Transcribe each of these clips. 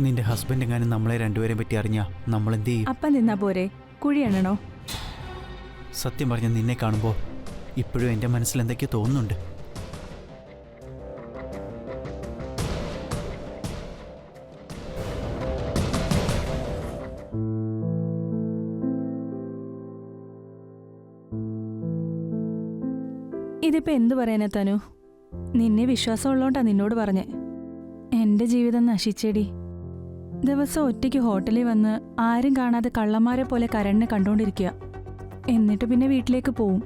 നിന്റെ ഹസ്ബൻഡ് എങ്ങാനും നമ്മളെ രണ്ടുപേരെയും പറ്റി അറിഞ്ഞാ നമ്മൾ എന്ത് ചെയ്യും? അപ്പം നിന്നാ പോരെ, കുഴി എണ്ണണോ? സത്യം പറഞ്ഞ നിന്നെ കാണുമ്പോൾ ഇപ്പോഴും എൻ്റെ മനസ്സിൽ എന്തൊക്കെയോ തോന്നുന്നുണ്ട്. ഇതിപ്പോ എന്തു പറയാനാ തനു? നിന്നെ വിശ്വാസമുള്ളോണ്ടാ നിന്നോട് പറഞ്ഞേ. എന്റെ ജീവിതം നശിച്ചേടി. ദിവസം ഒറ്റയ്ക്ക് ഹോട്ടലിൽ വന്ന് ആരും കാണാതെ കള്ളന്മാരെ പോലെ കരണിനെ കണ്ടോണ്ടിരിക്കുക. എന്നിട്ട് പിന്നെ വീട്ടിലേക്ക് പോവും.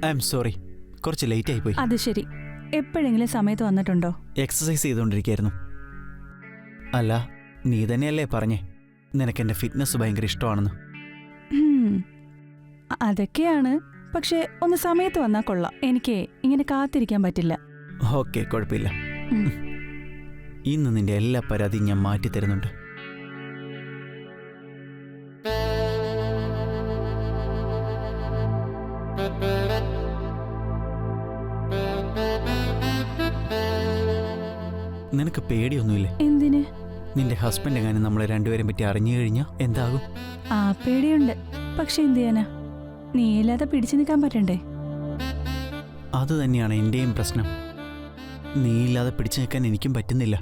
ഐ എം സോറി, കുറച്ച് ലേറ്റ് ആയിപ്പോയി. അത് ശരി, എപ്പോഴെങ്കിലും സമയത്ത് വന്നിട്ടുണ്ടോ? എക്സസൈസ് ചെയ്തുകൊണ്ടിരിക്കുകയായിരുന്നു. അല്ല, നീ തന്നെയല്ലേ പറഞ്ഞേ നിനക്കെൻ്റെ ഫിറ്റ്നസ് ഭയങ്കര ഇഷ്ടമാണെന്ന്? അതൊക്കെയാണ്, പക്ഷെ ഒന്ന് സമയത്ത് വന്നാൽ കൊള്ളാം. എനിക്ക് ഇങ്ങനെ കാത്തിരിക്കാൻ പറ്റില്ല. ഓക്കെ, കുഴപ്പമില്ല. ഇന്ന് നിന്റെ എല്ലാ പരാതിയും ഞാൻ മാറ്റിത്തരുന്നുണ്ട്. നിനക്ക് പേടിയൊന്നുമില്ലേ? എന്തിന്? നിന്റെ ഹസ്ബൻഡ് എങ്ങാനും നമ്മളെ രണ്ടുപേരെയും പറ്റി അറിഞ്ഞു കഴിഞ്ഞാൽ എന്താകും? ആ പേടിയുണ്ട്, പക്ഷെ എന്ത് ചെയ്യാനാ? നീ ഇല്ലാതെ പിടിച്ചു നിൽക്കാൻ പറ്റണ്ടേ? അത് തന്നെയാണ് എൻ്റെയും പ്രശ്നം. നീ ഇല്ലാതെ പിടിച്ചു നിൽക്കാൻ എനിക്കും പറ്റുന്നില്ല.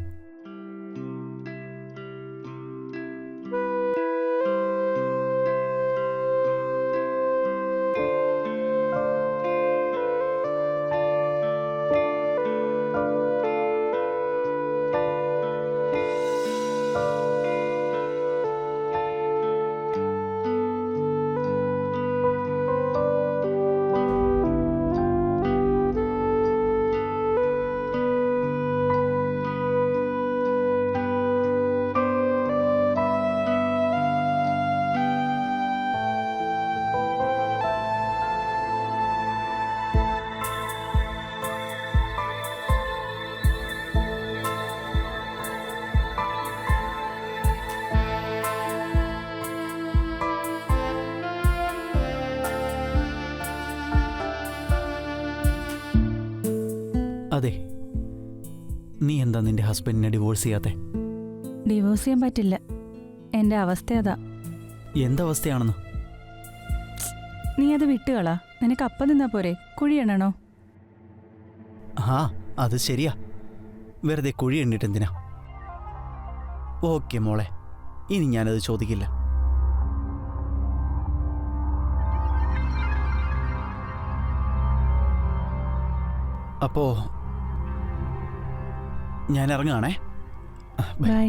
അതെ, നീ എന്താ നിന്റെ ഹസ്ബൻഡിനെ ഡിവോഴ്സ് ചെയ്യാത്തെ? ഡിവോഴ്സ് ചെയ്യാൻ പറ്റില്ല, എന്റെ അവസ്ഥ അതാ. എന്തവസ്ഥയാണെന്ന്? നീ അത് വിട്ടുകളാ. നിനക്ക് അപ്പം നിന്നാ പോരെ, കുഴിയണോ? ആ, അത് ശരിയാ. വെറുതെ കുഴി എണ്ണിട്ട് എന്തിനാ? ഓക്കെ മോളെ, ഇനി ഞാനത് ചോദിക്കില്ല. അപ്പോ ഞാൻ ഇറങ്ങുകയാണേ. ബൈ.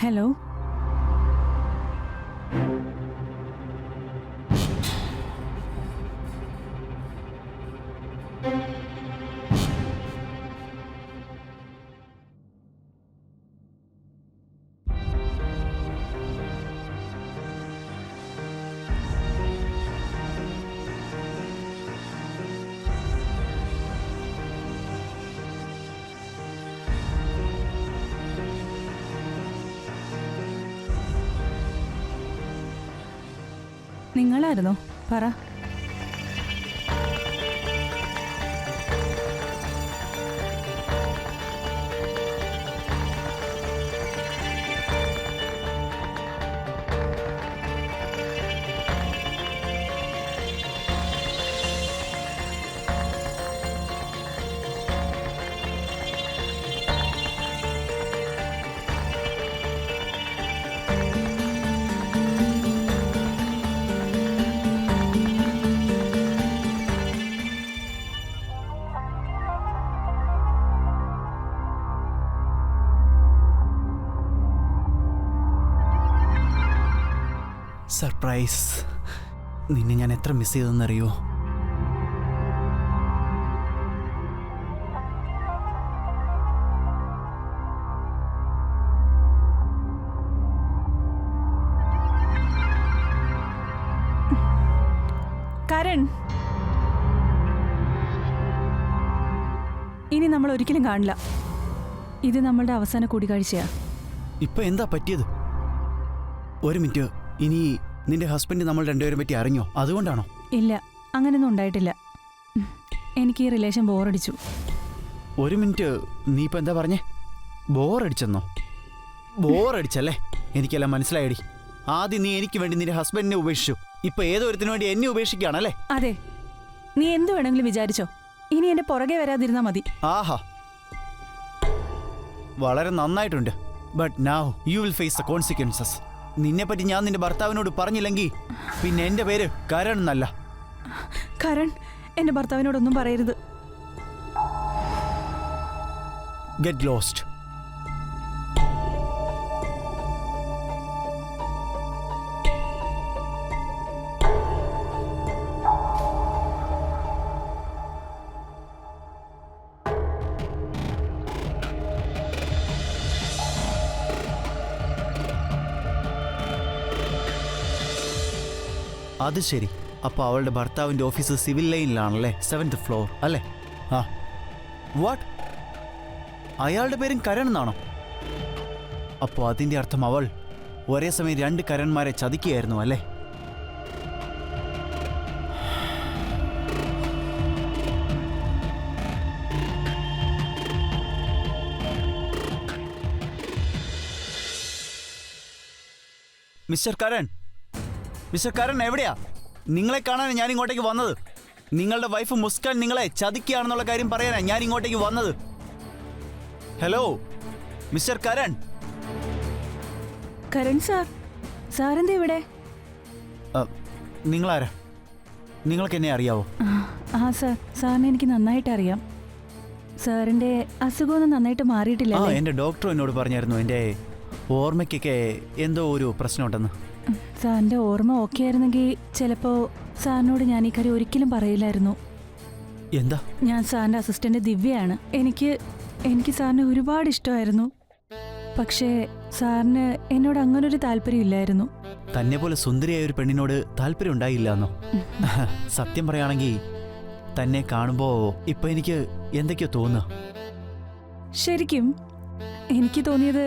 ഹലോ. നിങ്ങളായിരുന്നോ? പറ. സർപ്രൈസ്. നിന്നെ ഞാൻ എത്ര മിസ് ചെയ്തെന്നറിയോ? കരൺ, ഇനി നമ്മൾ ഒരിക്കലും കാണില്ല. ഇത് നമ്മളുടെ അവസാന കൂടിക്കാഴ്ചയാ. ഇപ്പൊ എന്താ പറ്റിയത്? ഒരു മിനിറ്റ്, ഇനി നിന്റെ ഹസ്ബൻഡ് നമ്മൾ രണ്ടുപേരും പറ്റി അറിഞ്ഞോ? അതുകൊണ്ടാണോ? ഇല്ല, അങ്ങനെയൊന്നും ഉണ്ടായിട്ടില്ല. എനിക്ക് ഈ റിലേഷൻ ബോറടിച്ചു. ഒരു മിനിറ്റ്, നീ ഇപ്പൊ എന്താ പറഞ്ഞേ? ബോറടിച്ചെന്നോ? ബോറടിച്ചല്ലേ? എനിക്കെല്ലാം മനസ്സിലായടി. ആദ്യം നീ എനിക്ക് വേണ്ടി നിന്റെ ഹസ്ബൻഡിനെ ഉപേക്ഷിച്ചു, ഇപ്പൊ ഏതൊരുത്തിനു വേണ്ടി എന്നെ ഉപേക്ഷിക്കുകയാണല്ലേ? അതെ, നീ എന്ത് വേണമെങ്കിലും വിചാരിച്ചോ. ഇനി എന്റെ പുറകെ വരാതിരുന്നാ മതി. ആഹാ, വളരെ നന്നായിട്ടുണ്ട്. But now you will face the consequences. നിന്നെപ്പറ്റി ഞാൻ നിന്റെ ഭർത്താവിനോട് പറഞ്ഞില്ലെങ്കിൽ പിന്നെ എന്റെ പേര് കരൺ എന്നല്ല. കരൺ, എന്റെ ഭർത്താവിനോടൊന്നും പറയരുത്. Get lost. അത് ശരി, അപ്പോൾ അവളുടെ ഭർത്താവിൻ്റെ ഓഫീസ് സിവിൽ ലൈനിലാണല്ലേ? 7th floor അല്ലേ? ആ, വാട്ട്? അയാളുടെ പേരും കരൺ എന്നാണോ? അപ്പോൾ അതിൻ്റെ അർത്ഥം അവൾ ഒരേ സമയം 2 കരൺമാരെ ചതിക്കുകയായിരുന്നു അല്ലേ? മിസ്റ്റർ കരൺ, മിസ്റ്റർ കരൺ എവിടെയാ? നിങ്ങളെ കാണാൻ ഞാൻ ഇങ്ങോട്ടേക്ക് വന്നത്. നിങ്ങളുടെ വൈഫ് മുസ്കാൻ നിങ്ങളെ ചതിക്കുകയാണെന്നുള്ള കാര്യം പറയാനാ ഞാൻ ഇങ്ങോട്ടേക്ക് വന്നത്. Hello mister Karan. Karan sir, സാറെന്താ ഇവിടെ? നിങ്ങളാരാ? നിങ്ങൾക്ക് എന്നെ അറിയാവോ? ആ സാർ, സാറിനെ എനിക്ക് നന്നായിട്ട് അറിയാം. സാറിന്റെ അസുഖമൊന്നും നന്നായിട്ട് മാറിയിട്ടില്ല. എൻ്റെ ഡോക്ടർ എന്നോട് പറഞ്ഞായിരുന്നു എൻ്റെ ഓർമ്മയ്ക്കൊക്കെ എന്തോ ഒരു പ്രശ്നമുണ്ടെന്ന്. സാറിന്റെ ഓർമ്മ ഓക്കെ ആയിരുന്നെങ്കിൽ ചിലപ്പോ സാറിനോട് ഞാൻ ഈ കാര്യം ഒരിക്കലും പറയില്ലായിരുന്നു. എന്താ? ഞാൻ സാറിന്റെ അസിസ്റ്റന്റ് ദിവ്യയാണ്. എനിക്ക് സാറിനെ ഒരുപാട് ഇഷ്ടമായിരുന്നു. പക്ഷേ സാറിന് എന്നോട് അങ്ങനൊരു താല്പര്യം ഇല്ലായിരുന്നു. തന്നെ പോലെ സുന്ദരിയായ ഒരു പെണ്ണിനോട് താല്പര്യം ഉണ്ടായില്ല എന്നോ? സത്യം പറയുകയാണെങ്കിൽ തന്നെ കാണുമ്പോ ഇപ്പൊ എനിക്ക് എന്തൊക്കെയോ തോന്നുക. ശരിക്കും എനിക്ക് തോന്നിയത്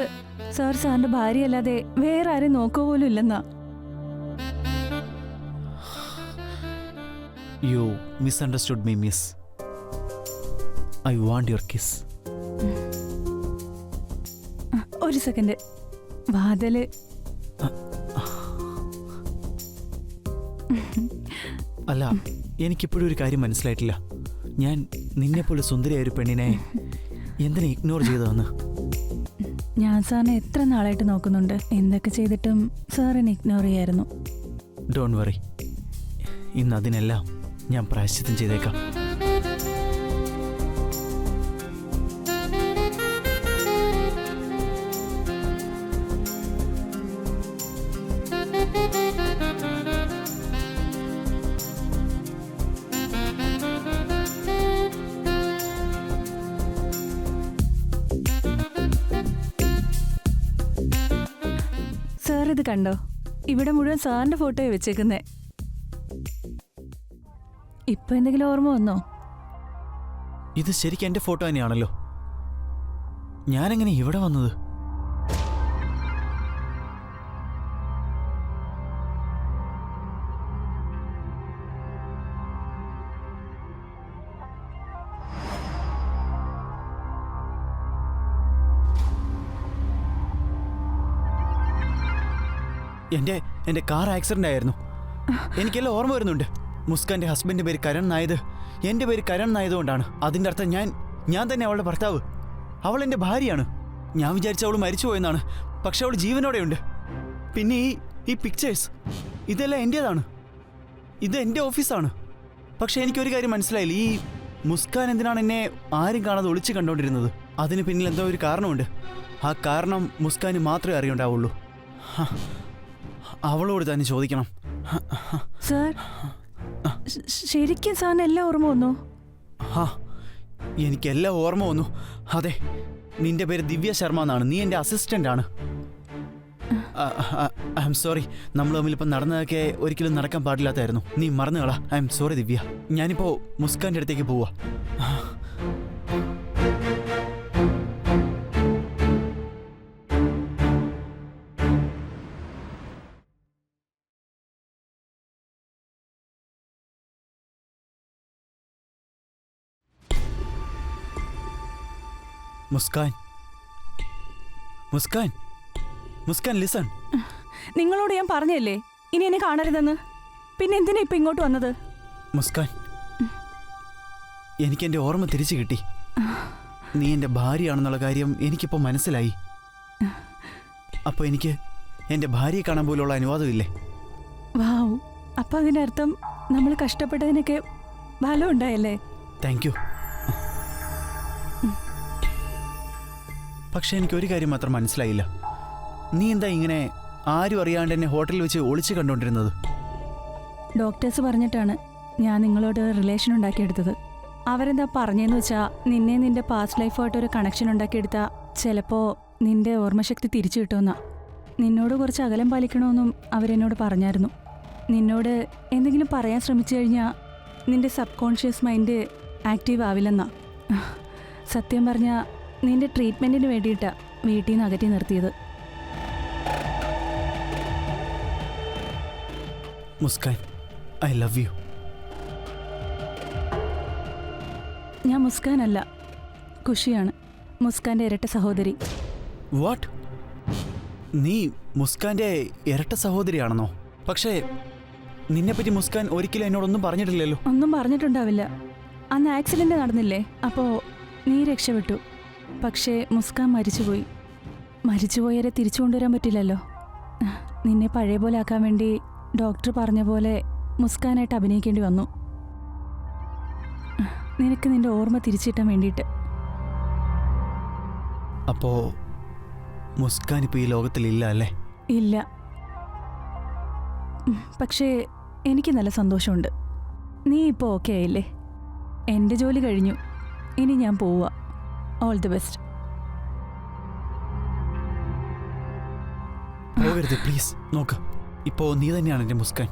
സാർ സാറിന്റെ ഭാര്യയല്ലാതെ വേറെ ആരും നോക്കുക പോലും ഇല്ലെന്നാ. You misunderstood me miss. I want your kiss. ഒരു സെക്കൻഡ്, വാതില്. അല്ല, എനിക്കിപ്പോഴും ഒരു കാര്യം മനസ്സിലായിട്ടില്ല. ഞാൻ നിന്നെപ്പോലെ സുന്ദരിയായ ഒരു പെണ്ണിനെ എന്തിനാ ഇഗ്നോർ ചെയ്തതെന്ന്. ഞാൻ സാറിനെ എത്ര നാളായിട്ട് നോക്കുന്നുണ്ട്. എന്തൊക്കെ ചെയ്തിട്ടും സാറിനെ ഇഗ്നോർ ചെയ്യായിരുന്നു. ഡോണ്ട് വറി, ഇന്ന് അതിനെല്ലാം ഞാൻ പ്രായശ്ചിത്തം ചെയ്തേക്കാം. സാർ ഇത് കണ്ടോ? ഇവിടെ മുഴുവൻ സാറിന്റെ ഫോട്ടോയെ വെച്ചേക്കുന്നേ. ഇപ്പൊ എന്തെങ്കിലും ഓർമ്മ വന്നോ? ഇത് ശരിക്കും എന്റെ ഫോട്ടോ തന്നെയാണല്ലോ. ഞാനെങ്ങനെ ഇവിടെ വന്നത്? എന്റെ കാർ ആക്സിഡന്റ് ആയിരുന്നു. എനിക്കെല്ലാം ഓർമ്മ വരുന്നുണ്ട്. മുസ്കാന്റെ ഹസ്ബൻഡിന്റെ പേര് കരൺ നായത് എന്റെ പേര് കരൺ നായതുകൊണ്ടാണ്. അതിന്റെ അർത്ഥം ഞാൻ തന്നെ അവളുടെ ഭർത്താവ്. അവൾ എന്റെ ഭാര്യയാണ്. ഞാൻ വിചാരിച്ച അവൾ മരിച്ചുപോയെന്നാണ്. പക്ഷെ അവൾ ജീവനോടെയുണ്ട്. പിന്നെ ഈ പിക്ചേഴ്സ് ഇതെല്ലാം എന്റേതാണ്. ഇത് എന്റെ ഓഫീസാണ്. പക്ഷെ എനിക്കൊരു കാര്യം മനസ്സിലായില്ല. ഈ മുസ്കാൻ എന്തിനാണ് എന്നെ ആരും കാണാതെ ഒളിച്ചു കണ്ടോണ്ടിരുന്നത്? അതിന് പിന്നിൽ എന്തോ ഒരു കാരണമുണ്ട്. ആ കാരണം മുസ്കാന് മാത്രമേ അറിയണ്ടാവുള്ളൂ. അവളോട് തന്നെ ചോദിക്കണം. സാർ, ശരിക്കും സാറിന് എല്ലാം ഓർമ്മ വന്നു? എനിക്കെല്ലാം ഓർമ്മ വന്നു. അതെ, നിന്റെ പേര് ദിവ്യ ശർമ്മ എന്നാണ്. നീ എൻ്റെ അസിസ്റ്റന്റ് ആണ്. I am sorry. നമ്മൾ തമ്മിലിപ്പം നടന്നതൊക്കെ ഒരിക്കലും നടക്കാൻ പാടില്ലാത്തായിരുന്നു. നീ മറന്നുകളാ. ഐ എം സോറി ദിവ്യ. ഞാനിപ്പോ മുസ്കാന്റെ അടുത്തേക്ക് പോവാ. മുസ്കാൻ, മുസ്കാൻ, മുസ്കാൻ ലിസൺ. നിങ്ങളോട് ഞാൻ പറഞ്ഞല്ലേ ഇനി എന്നെ കാണരുതെന്ന്. പിന്നെ എന്തിനാ ഇപ്പൊ ഇങ്ങോട്ട് വന്നത്? മുസ്കാൻ, എനിക്ക് എൻ്റെ ഓർമ്മ തിരിച്ചു കിട്ടി. നീ എൻ്റെ ഭാര്യയാണെന്നുള്ള കാര്യം എനിക്കിപ്പോൾ മനസ്സിലായി. അപ്പോൾ എനിക്ക് എൻ്റെ ഭാര്യയെ കാണാൻ പോലുള്ള അനുവാദമില്ലേ? വാവ്, അപ്പൊ അതിൻ്റെ അർത്ഥം നമ്മൾ കഷ്ടപ്പെട്ടതിനൊക്കെ ഫലം ഉണ്ടായല്ലേ? Thank you. പക്ഷെ എനിക്കൊരു കാര്യം മാത്രം മനസ്സിലായില്ല. നീ എന്താ ഇങ്ങനെ ആരും അറിയാണ്ട് എന്നെ ഹോട്ടലിൽ വെച്ച് ഒളിച്ചു കണ്ടുകൊണ്ടിരുന്നത്? ഡോക്ടേഴ്സ് പറഞ്ഞിട്ടാണ് ഞാൻ നിങ്ങളോട് റിലേഷൻ ഉണ്ടാക്കിയെടുത്തത്. അവരെന്താ പറഞ്ഞതെന്ന് വെച്ചാൽ നിന്നെ നിന്റെ പാസ്റ്റ് ലൈഫായിട്ടൊരു കണക്ഷൻ ഉണ്ടാക്കിയെടുത്താൽ ചിലപ്പോൾ നിന്റെ ഓർമ്മശക്തി തിരിച്ചു കിട്ടുമെന്നാ. നിന്നോട് കുറച്ച് അകലം പാലിക്കണമെന്നും അവരെന്നോട് പറഞ്ഞായിരുന്നു. നിന്നോട് എന്തെങ്കിലും പറയാൻ ശ്രമിച്ചു കഴിഞ്ഞാൽ നിന്റെ സബ് കോൺഷ്യസ് മൈൻഡ് ആക്റ്റീവ് ആവില്ലെന്നാ. സത്യം പറഞ്ഞാൽ നിന്റെ ട്രീറ്റ്മെൻറ്റിന് വേണ്ടിയിട്ടാണ് വീട്ടിൽ നിന്ന് അകറ്റി നിർത്തിയത്. Muskan, I love you. ഞാൻ മുസ്കാനല്ല, ഖുഷിയാണ്, മുസ്കാൻ്റെ ഇരട്ട സഹോദരി. വാട്ട്? നീ മുസ്കാൻ്റെ ഇരട്ട സഹോദരിയാണെന്നോ? പക്ഷേ നിന്നെപ്പറ്റി മുസ്കാൻ ഒരിക്കലും എന്നോടൊന്നും പറഞ്ഞിട്ടില്ലല്ലോ. ഒന്നും പറഞ്ഞിട്ടുണ്ടാവില്ല. അന്ന് ആക്സിഡൻറ്റ് നടന്നില്ലേ, അപ്പോൾ നീ രക്ഷപ്പെട്ടു. പക്ഷേ മുസ്കാൻ മരിച്ചുപോയി. മരിച്ചുപോയവരെ തിരിച്ചു കൊണ്ടുവരാൻ പറ്റില്ലല്ലോ. നിന്നെ പഴയ പോലെ ആക്കാൻ വേണ്ടി ഡോക്ടർ പറഞ്ഞ പോലെ മുസ്കാനായിട്ട് അഭിനയിക്കേണ്ടി വന്നു. നിനക്ക് നിന്റെ ഓർമ്മ തിരിച്ചിട്ടാൻ വേണ്ടിയിട്ട്. അപ്പോ മുസ്കാൻ ഇപ്പോൾ ഈ ലോകത്തിലില്ല അല്ലേ? ഇല്ല. പക്ഷേ എനിക്ക് നല്ല സന്തോഷമുണ്ട്. നീ ഇപ്പോൾ ഓക്കെ ആയില്ലേ? എൻ്റെ ജോലി കഴിഞ്ഞു, ഇനി ഞാൻ പോവുക. All the best. പോകരുത് പ്ലീസ്. നോക്ക്, ഇപ്പോൾ നീ തന്നെയാണ് എൻ്റെ മുസ്കാൻ.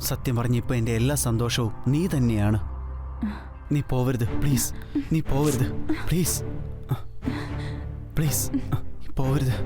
സത്യം പറഞ്ഞ് ഇപ്പോൾ എൻ്റെ എല്ലാ സന്തോഷവും നീ തന്നെയാണ്. നീ പോവരുത് പ്ലീസ്. നീ പോവരുത് പ്ലീസ്. പ്ലീസ് പോവരുത്.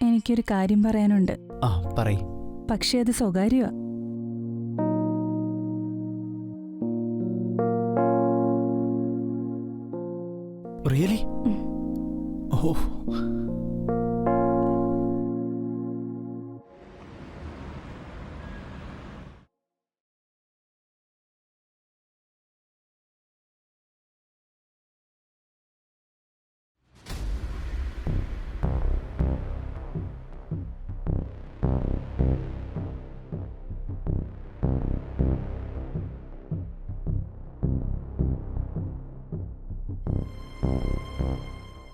എനിക്കൊരു കാര്യം പറയാനുണ്ട്. ആ പറയ്. പക്ഷേ അത് സ്വകാര്യമാ. റിയലി? ഓ,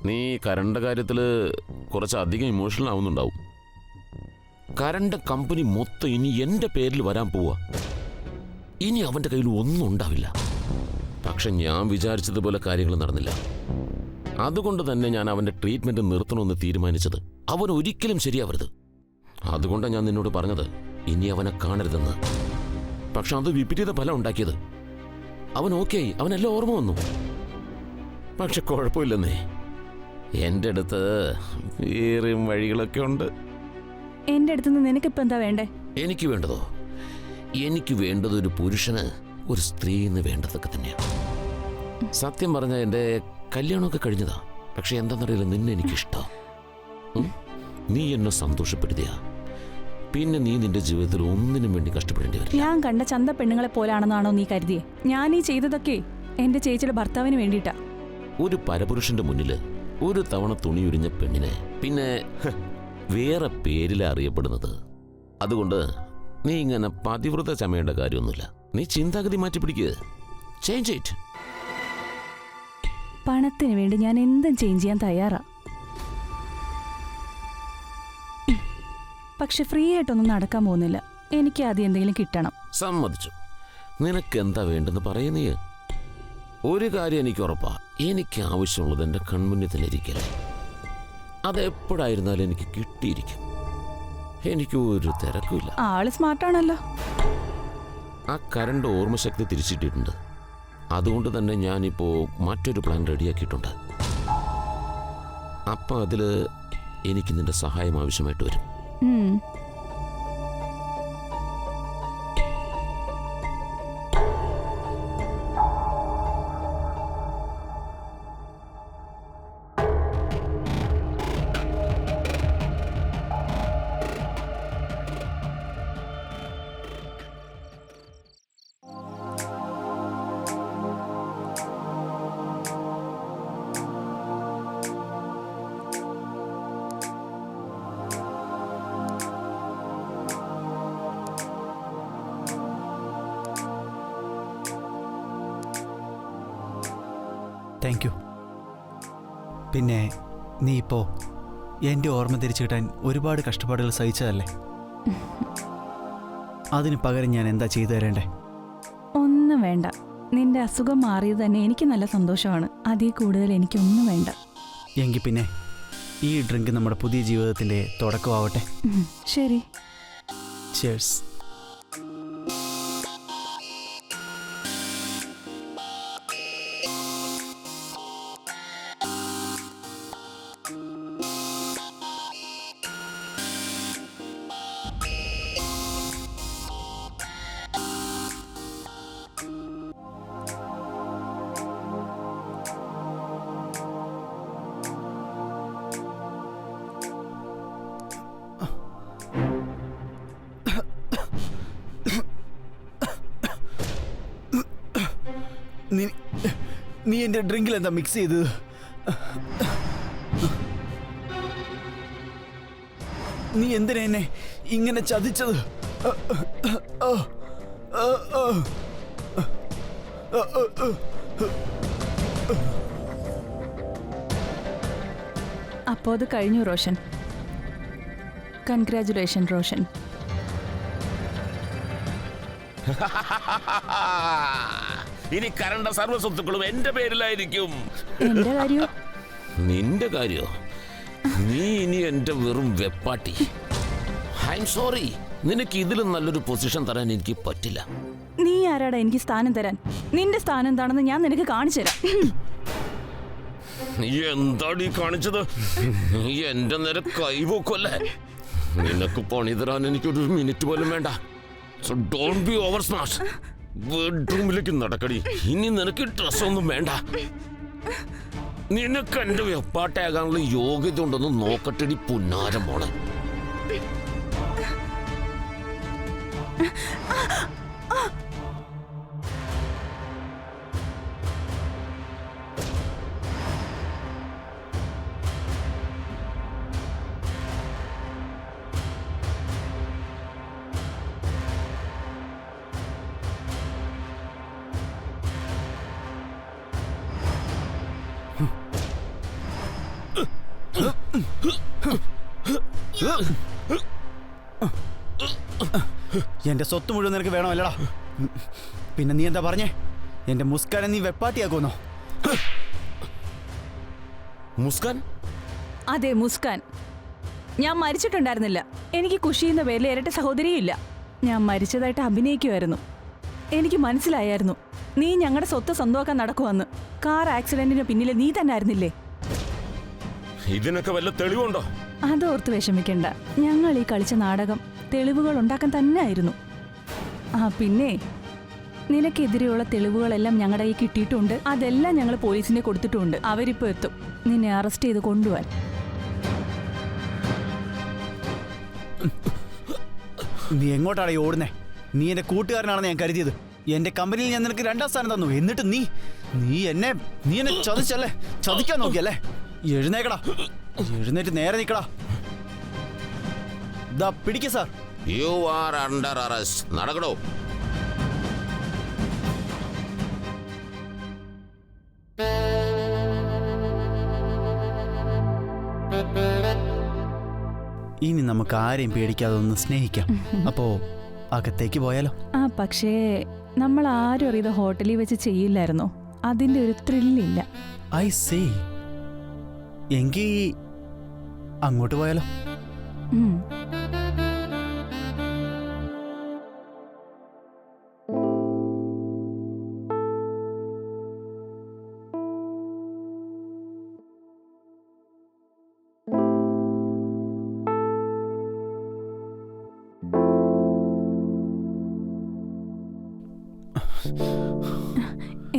നീ കരണ്ട കാര്യത്തിൽ കുറച്ചധികം ഇമോഷണൽ ആവുന്നുണ്ടാവും. കരണ്ട കമ്പനി മൊത്തം ഇനി എൻ്റെ പേരിൽ വരാൻ പോവാ. ഇനി അവൻ്റെ കയ്യിൽ ഒന്നും ഉണ്ടാവില്ല. പക്ഷെ ഞാൻ വിചാരിച്ചതുപോലെ കാര്യങ്ങൾ നടന്നില്ല. അതുകൊണ്ട് തന്നെ ഞാൻ അവൻ്റെ ട്രീറ്റ്മെൻറ്റ് നിർത്തണമെന്ന് തീരുമാനിച്ചത്. അവൻ ഒരിക്കലും ശരിയാവരുത്. അതുകൊണ്ടാണ് ഞാൻ നിന്നോട് പറഞ്ഞത് ഇനി അവനെ കാണരുതെന്ന്. പക്ഷെ അത് വിപരീത ഫലം ഉണ്ടാക്കിയത്. അവൻ ഓക്കെ ആയി, അവനെല്ലാം ഓർമ്മ വന്നു. പക്ഷെ കുഴപ്പമില്ലെന്നേ, എൻ്റെ അടുത്ത് വേറെയും വഴികളൊക്കെ ഉണ്ട്. എന്റെ അടുത്തുനിന്ന് നിനക്കിപ്പോ എന്താ വേണ്ടേ? എനിക്ക് വേണ്ടതോ? എനിക്ക് വേണ്ടത് ഒരു പുരുഷന് ഒരു സ്ത്രീന്ന് വേണ്ടതൊക്കെ തന്നെയാണ്. സത്യം പറഞ്ഞാൽ എൻ്റെ കല്യാണമൊക്കെ കഴിഞ്ഞതാ. പക്ഷെ എന്താണെന്നറിയില്ല, നിന്നെ എനിക്കിഷ്ടം. നീ എന്നെ സന്തോഷപ്പെടുത്തിയ പിന്നെ നീ നിന്റെ ജീവിതത്തിൽ ഒന്നിനും വേണ്ടി കഷ്ടപ്പെടേണ്ടി വരില്ല. ഞാൻ കണ്ട ചന്ത പെണ്ണുങ്ങളെ പോലാണെന്നാണോ നീ കരുതിയേ? ഞാൻ ഈ ചെയ്തതൊക്കെ എന്റെ ചേച്ചിയുടെ ഭർത്താവിന് വേണ്ടിയിട്ടാ. ഒരു പരപുരുഷന്റെ മുന്നില് ഒരു തവണ തുണി ഉരിഞ്ഞ പെണ്ണിനെ പിന്നെ വേറെ പേരിലാ അറിയപ്പെടുന്നത്. അതുകൊണ്ട് നീ ഇങ്ങനെ പതിവ്രത ചമയേണ്ട കാര്യമൊന്നുമില്ല. നീ ചിന്താഗതി മാറ്റി പിടിക്കുക. Change it. പണത്തിന് വേണ്ടി ഞാൻ എന്തും ചേഞ്ച് ചെയ്യാൻ തയ്യാറാ. പക്ഷെ ഫ്രീ ആയിട്ടൊന്നും നടക്കാൻ പോകുന്നില്ല. എനിക്ക് ആദ്യം എന്തെങ്കിലും കിട്ടണം. സമ്മതിച്ചു. നിനക്ക് എന്താ വേണ്ടെന്ന് പറയുന്നേ? ഒരു കാര്യം എനിക്ക് ഉറപ്പാ, എനിക്ക് ആവശ്യമുള്ളത് എൻ്റെ കൺമുന്നിൽ തന്നെ ഇരിക്കല്ലേ. അതെപ്പോഴായിരുന്നാലും എനിക്ക് കിട്ടിയിരിക്കും. എനിക്ക് ഒരു തിരക്കുമില്ല. ആള് സ്മാർട്ടാണല്ലോ. ആ കരണ്ട് ഓർമ്മശക്തി തിരിച്ചിട്ടിട്ടുണ്ട്. അതുകൊണ്ട് തന്നെ ഞാനിപ്പോൾ മറ്റൊരു പ്ലാൻ റെഡിയാക്കിയിട്ടുണ്ട്. അപ്പം അതിൽ എനിക്ക് നിന്റെ സഹായം ആവശ്യമായിട്ട് വരും. Thank you. പിന്നെ നീ ഇപ്പോൾ എൻ്റെ ഓർമ്മ തിരിച്ചു കിട്ടാൻ ഒരുപാട് കഷ്ടപ്പാടുകൾ സഹിച്ചതല്ലേ? അതിന് പകരം ഞാൻ എന്താ ചെയ്തു തരേണ്ടേ? ഒന്നും വേണ്ട. നിന്റെ അസുഖം മാറിയത് തന്നെ എനിക്ക് നല്ല സന്തോഷമാണ്. അതിൽ കൂടുതൽ എനിക്കൊന്നും വേണ്ട. എങ്കിൽ പിന്നെ ഈ ഡ്രിങ്ക് നമ്മുടെ പുതിയ ജീവിതത്തിൻ്റെ തുടക്കമാവട്ടെ. ശരി. Cheers. നീ എൻ്റെ ഡ്രിങ്കിൽ എന്താ മിക്സ് ചെയ്തത്? നീ എന്തിനാ എന്നെ ഇങ്ങനെ ചതിച്ചത്? അപ്പോൾ അത് കഴിഞ്ഞു റോഷൻ. കൺഗ്രാജുലേഷൻ റോഷൻ. ഇനി കരണ്ട സർവ്വ സ്വത്തുക്കളും എന്റെ പേരിലായിരിക്കും. എന്റെ കാര്യോ? നിന്റെ കാര്യോ? നീ ഇനി എന്റെ വെറും വെപ്പാട്ടി. I am sorry. നിനക്ക് ഇതിലും നല്ലൊരു പൊസിഷൻ തരാൻ എനിക്ക് പറ്റില്ല. നീ ആരാടാ എനിക്ക് സ്ഥാനം തരാൻ? നിന്റെ സ്ഥാനം എന്താണെന്ന് ഞാൻ നിനക്ക് കാണിച്ചു തരാം. നീ എന്താടി കാണിച്ചത്? നീ എന്റെ നേരെ കൈപോക്കല്ലേ? നിനക്ക് പണി തരാൻ എനിക്കൊരു മിനിറ്റ് പോലും വേണ്ട. So don't be over smart. ബെഡ്റൂമിലേക്ക് നടക്കടി. ഇനി നിനക്ക് ഡ്രസ്സൊന്നും വേണ്ട. നിനക്ക് എന്റെ വെപ്പാട്ടയാകാനുള്ള യോഗ്യത ഉണ്ടെന്ന് നോക്കട്ടെടി പുന്നാരം മോളെ. എന്റെ സ്വത്ത് മുഴുവൻ നിനക്ക് വേണമല്ലടാ. പിന്നെ നീ എന്താ പറഞ്ഞേ? എന്റെ മുസ്കാനെ നീ വെപ്പാട്ടിയാക്കുമെന്നോ? മുസ്കാൻ? അതെ, മുസ്കാൻ. ഞാൻ മരിച്ചിട്ടുണ്ടായിരുന്നില്ല. എനിക്ക് ഖുഷിയെന്ന പേരിൽ ഇരട്ട സഹോദരിയില്ല. ഞാൻ മരിച്ചതായിട്ട് അഭിനയിക്കുമായിരുന്നു. എനിക്ക് മനസ്സിലായായിരുന്നു. നീ ഞങ്ങളുടെ സ്വത്ത് സ്വന്തമാക്കാൻ നടക്കുവന്ന്. കാർ ആക്സിഡന്റിന് പിന്നിൽ നീ തന്നെ ആയിരുന്നില്ലേ? ഇതിനൊക്കെ വല്ല തെളിവുണ്ടോ? അതോർത്ത് വിഷമിക്കണ്ട. ഞങ്ങൾ ഈ കളിച്ച നാടകം തെളിവുകൾ ഉണ്ടാക്കാൻ തന്നെ ആയിരുന്നു. പിന്നെ നിനക്കെതിരെയുള്ള തെളിവുകളെല്ലാം ഞങ്ങളുടെ കയ്യിൽ കിട്ടിയിട്ടുണ്ട്. അതെല്ലാം ഞങ്ങൾ പോലീസിനെ കൊടുത്തിട്ടുണ്ട്. അവരിപ്പോ എത്തും നിന്നെ അറസ്റ്റ് ചെയ്ത് കൊണ്ടുപോവാൻ. നീ എങ്ങോട്ടാണ് ഈ ഓടുന്നേ? നീ എന്റെ കൂട്ടുകാരനാണെന്ന് ഞാൻ കരുതിയത്. എന്റെ കമ്പനിയിൽ ഞാൻ നിനക്ക് 2ാം സ്ഥാനം തന്നു. എന്നിട്ട് നീ എന്നെ ചതിച്ചല്ലേ? ചതിക്കാൻ നോക്കിയല്ലേ? എഴുന്നേക്കടാ, എഴുന്നേറ്റ് നേരെ നിക്കടാ. ദാ പിടിക്ക sir. You are under arrest. നടക്കടോ. ഇനി നമുക്ക് ആരെയും പേടിക്കാതെ ഒന്ന് സ്നേഹിക്കാം. അപ്പോ അകത്തേക്ക് പോയാലോ? പക്ഷേ നമ്മൾ ആരും അറിയാതെ ഹോട്ടലിൽ വെച്ച് ചെയ്യില്ലായിരുന്നോ? അതിന്റെ ഒരു ത്രില്ലില്ല. I say. എങ്കി അങ്ങോട്ട് പോയാലോ?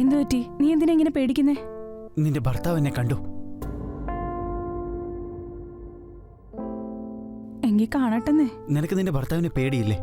എന്തു പറ്റി? നീ എന്തിനാ ഇങ്ങനെ പേടിക്കുന്നേ? നിന്റെ ഭർത്താവ് എന്നെ കണ്ടു. എങ്കിൽ കാണട്ടെന്നേ. നിനക്ക് നിന്റെ ഭർത്താവിനെ പേടിയില്ലേ?